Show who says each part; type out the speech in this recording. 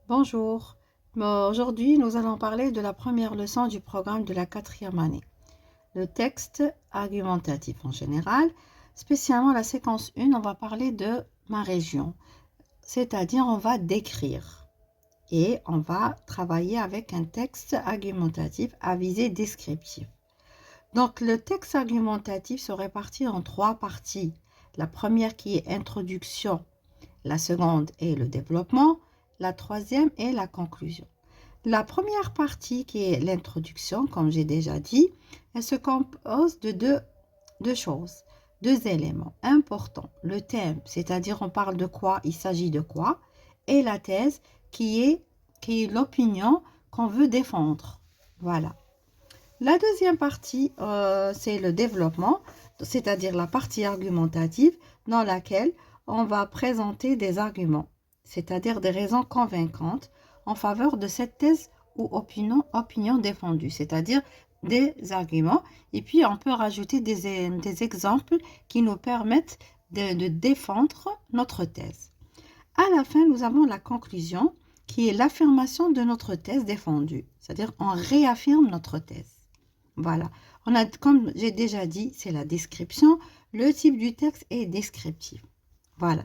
Speaker 1: Bonjour. Aujourd'hui, nous allons parler de la première leçon du programme de la quatrième année. Le texte argumentatif en général, spécialement la séquence 1, on va parler de ma région. C'est-à-dire, on va décrire et on va travailler avec un texte argumentatif à visée descriptive. Donc, le texte argumentatif se répartit en 3 parties. La première qui est introduction, la seconde est le développement, la troisième est la conclusion. La première partie qui est l'introduction, comme j'ai déjà dit, elle se compose de deux choses, deux éléments importants. Le thème, c'est-à-dire on parle de quoi, il s'agit de quoi, et la thèse qui est l'opinion qu'on veut défendre. Voilà. La deuxième partie, c'est le développement, c'est-à-dire la partie argumentative dans laquelle on va présenter des arguments, c'est-à-dire des raisons convaincantes en faveur de cette thèse ou opinion défendue, c'est-à-dire des arguments. Et puis, on peut rajouter des exemples qui nous permettent de défendre notre thèse. À la fin, nous avons la conclusion qui est l'affirmation de notre thèse défendue, c'est-à-dire on réaffirme notre thèse. Voilà, comme j'ai déjà dit, c'est la description. Le type du texte est descriptif. Voilà.